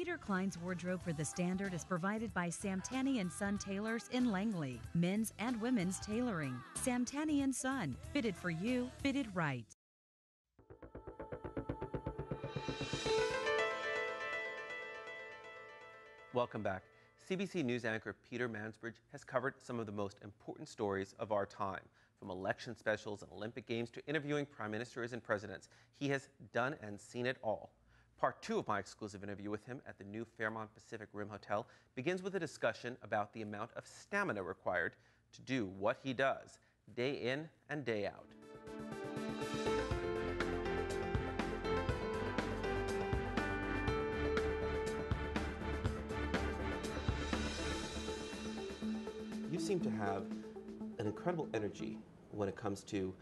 Peter Klein's wardrobe for the Standard is provided by Samtani & Son Tailors in Langley. Men's and women's tailoring. Samtani & Son. Fitted for you, fitted right. Welcome back. CBC News anchor Peter Mansbridge has covered some of the most important stories of our time, from election specials and Olympic Games to interviewing prime ministers and presidents. He has done and seen it all. Part 2 of my exclusive interview with him at the new Fairmont Pacific Rim Hotel begins with a discussion about the amount of stamina required to do what he does, day in and day out. You seem to have an incredible energy when it comes to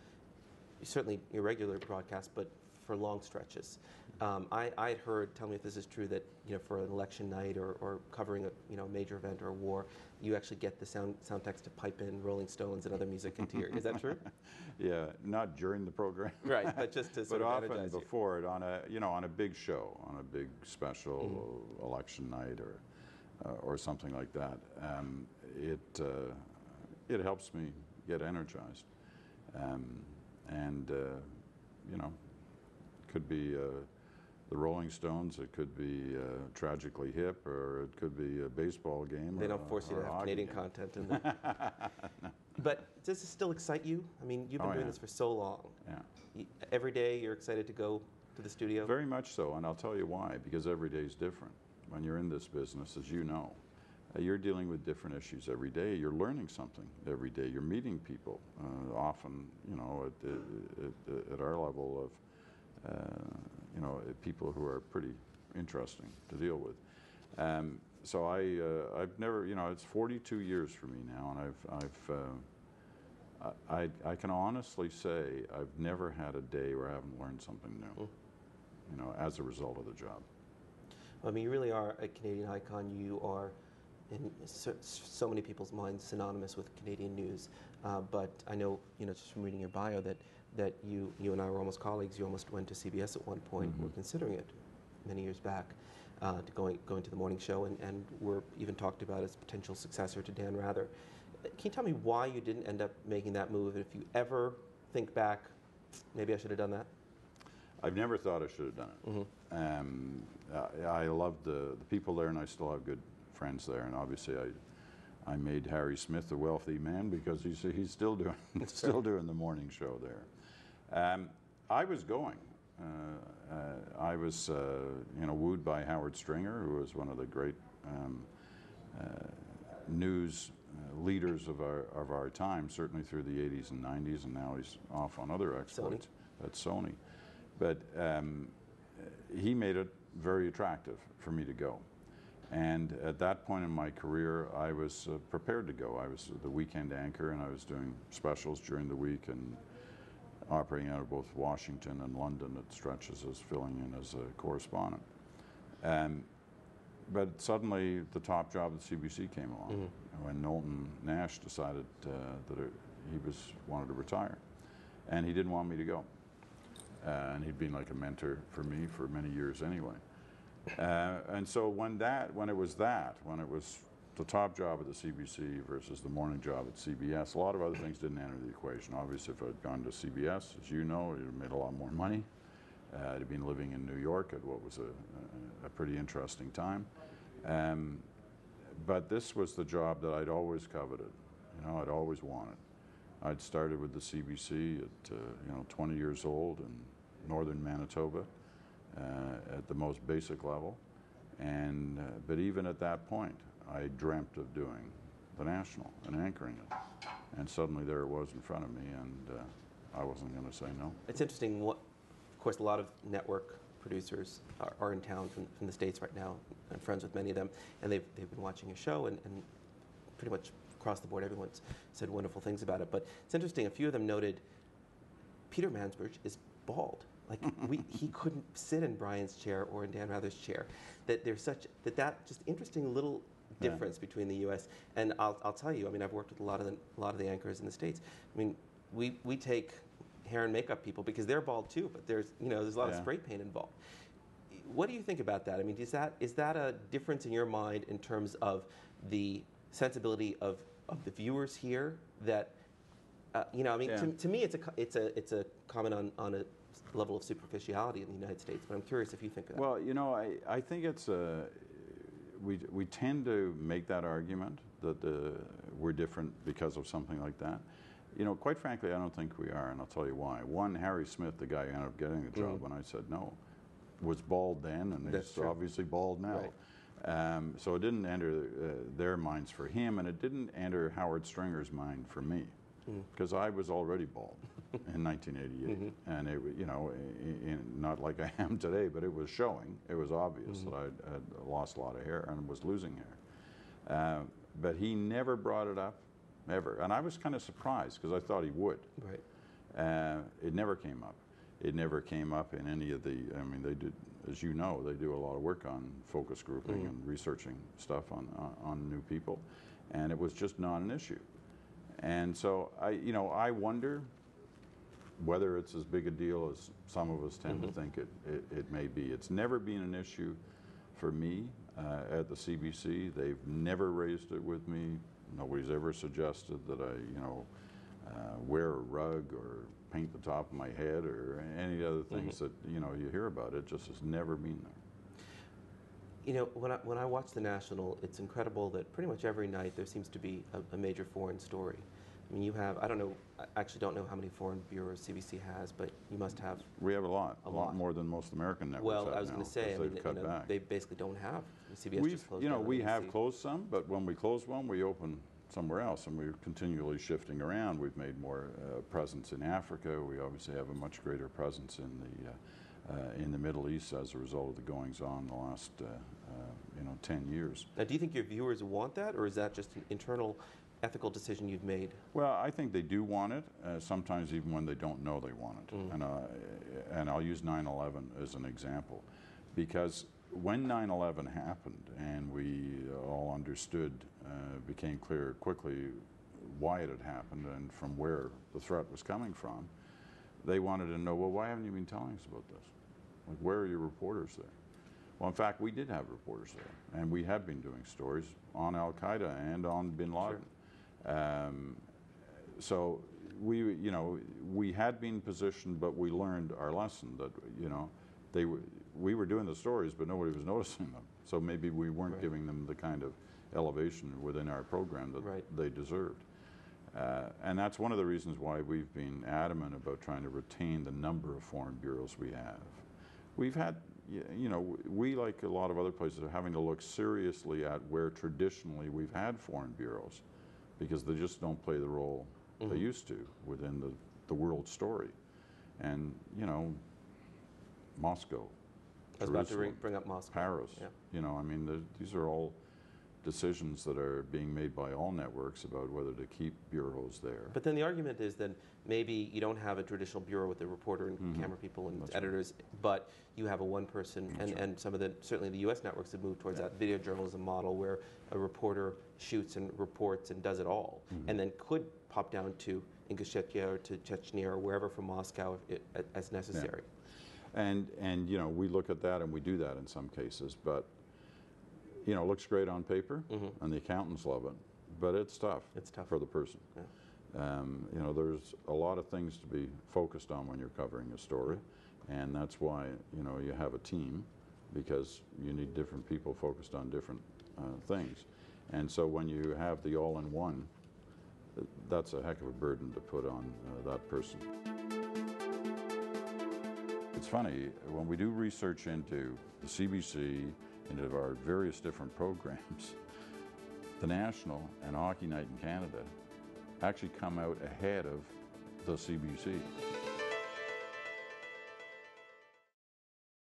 certainly irregular broadcasts, but for long stretches. I had heard, tell me if this is true, that for an election night or covering a major event or a war, you actually get the sound techs to pipe in Rolling Stones and other music into your. Is that true? Yeah, not during the program. Right, but just to sort of often energize you. before it on a big show, on a big special election night or something like that. It helps me get energized, could be the Rolling Stones, it could be Tragically Hip, or it could be a baseball game. They don't force you to have Canadian content in there. No. But does this still excite you? I mean, you've been doing this for so long. Yeah. Every day you're excited to go to the studio? Very much so, and I'll tell you why, because every day is different. When you're in this business, as you know, you're dealing with different issues every day. You're learning something every day. You're meeting people, often, at our level of, people who are pretty interesting to deal with. So I've never, it's 42 years for me now, and I can honestly say I've never had a day where I haven't learned something new, as a result of the job. I mean, you really are a Canadian icon. You are, in so many people's minds, synonymous with Canadian news. But I know, just from reading your bio, that you and I were almost colleagues. You almost went to CBS at one point. We're considering it many years back, to going to the morning show, and were even talked about as potential successor to Dan Rather. Can you tell me why you didn't end up making that move? And if you ever think back, maybe I should have done that? I've never thought I should have done it. I loved the people there, and I still have good friends there. And obviously, I made Harry Smith a wealthy man because he's still doing the morning show there. I was going. I was wooed by Howard Stringer, who was one of the great news leaders of our time, certainly through the 80s and 90s, and now he's off on other exploits at Sony. But he made it very attractive for me to go. And at that point in my career, I was prepared to go. I was the weekend anchor, and I was doing specials during the week and operating out of both Washington and London at stretches as filling in as a correspondent. But suddenly the top job at CBC came along when Knowlton Nash decided that he wanted to retire. And he didn't want me to go. And he'd been like a mentor for me for many years anyway. And so when it was the top job at the CBC versus the morning job at CBS, a lot of other things didn't enter the equation. Obviously, if I'd gone to CBS, as you know, I'd have made a lot more money. I'd have been living in New York at what was a pretty interesting time. But this was the job that I'd always coveted. I'd always wanted. I'd started with the CBC at 20 years old in northern Manitoba at the most basic level, but even at that point, I dreamt of doing the National and anchoring it, and suddenly there it was in front of me, and I wasn't going to say no. It's interesting. Of course, a lot of network producers are in town from the States right now. I'm friends with many of them, and they've been watching your show, and pretty much across the board, everyone's said wonderful things about it. But it's interesting. A few of them noted Peter Mansbridge is bald. Like he couldn't sit in Brian's chair or in Dan Rather's chair. That there's that just interesting little difference between the U.S. and I'll tell you. I mean, I've worked with a lot of the anchors in the States. I mean, we take hair and makeup people because they're bald too, but there's a lot of spray paint involved. What do you think about that? I mean, is that a difference in your mind in terms of the sensibility of the viewers here? That you know, I mean, to me, it's a comment on a level of superficiality in the United States. But I'm curious if you think of that. Well, you know, I think it's we tend to make that argument that we're different because of something like that. You know, quite frankly, I don't think we are, and I'll tell you why. One, Harry Smith, the guy who ended up getting the job, when I said no, was bald then, and he's obviously bald now. Right. So it didn't enter their minds for him, and it didn't enter Howard Stringer's mind for me, because I was already bald in 1988, and it, you know, not like I am today, but it was showing. It was obvious that I had lost a lot of hair and was losing hair. But he never brought it up, ever, and I was kind of surprised because I thought he would. Right. It never came up. It never came up in any of the. I mean, they did, as you know, they do a lot of work on focus grouping and researching stuff on new people, and it was just not an issue. And so I wonder whether it's as big a deal as some of us tend to think it may be. It's never been an issue for me at the CBC. They've never raised it with me. Nobody's ever suggested that I, wear a rug or paint the top of my head or any other things that, you hear about. It just has never been there. You know, when I watch the National, it's incredible that pretty much every night there seems to be a major foreign story. I mean, you have, I don't know, I actually don't know how many foreign bureaus CBC has, but you must have. We have a lot more than most American networks. Well, I was going to say, I mean, they basically don't have. CBS just closed down. We have closed some, but when we close one, we open somewhere else, and we're continually shifting around. We've made more presence in Africa. We obviously have a much greater presence in the Middle East as a result of the goings-on in the last 10 years. Now, do you think your viewers want that, or is that just an internal ethical decision you've made? Well, I think they do want it, sometimes even when they don't know they want it. And I'll use 9/11 as an example, because when 9/11 happened and we all understood, became clear quickly why it had happened and from where the threat was coming from, they wanted to know, well, why haven't you been telling us about this? Like, where are your reporters there? Well, in fact, we did have reporters there, and we had been doing stories on Al-Qaeda and on bin Laden. Sure. So we had been positioned, but we learned our lesson that, we were doing the stories, but nobody was noticing them. So maybe we weren't giving them the kind of elevation within our program that they deserved. And that's one of the reasons why we've been adamant about trying to retain the number of foreign bureaus we have. We've had, we, like a lot of other places, are having to look seriously at where traditionally we've had foreign bureaus, because they just don't play the role they used to within the world story. And, Moscow, I was about to bring up Moscow. Paris. Yeah. I mean, these are all decisions that are being made by all networks about whether to keep bureaus there. But then the argument is that maybe you don't have a traditional bureau with a reporter and camera people and editors, but you have a one person, and some of certainly the US networks have moved towards that video journalism model where a reporter shoots and reports and does it all, and then could pop down to Ingushetia or to Chechnya or wherever from Moscow as necessary. Yeah. And we look at that and we do that in some cases, but it looks great on paper, and the accountants love it, but it's tough. It's tough for the person. Yeah. There's a lot of things to be focused on when you're covering a story, and that's why you have a team, because you need different people focused on different things. And so when you have the all-in-one, that's a heck of a burden to put on that person. It's funny, when we do research into the CBC, into our various different programs, the National and Hockey Night in Canada actually come out ahead of the CBC.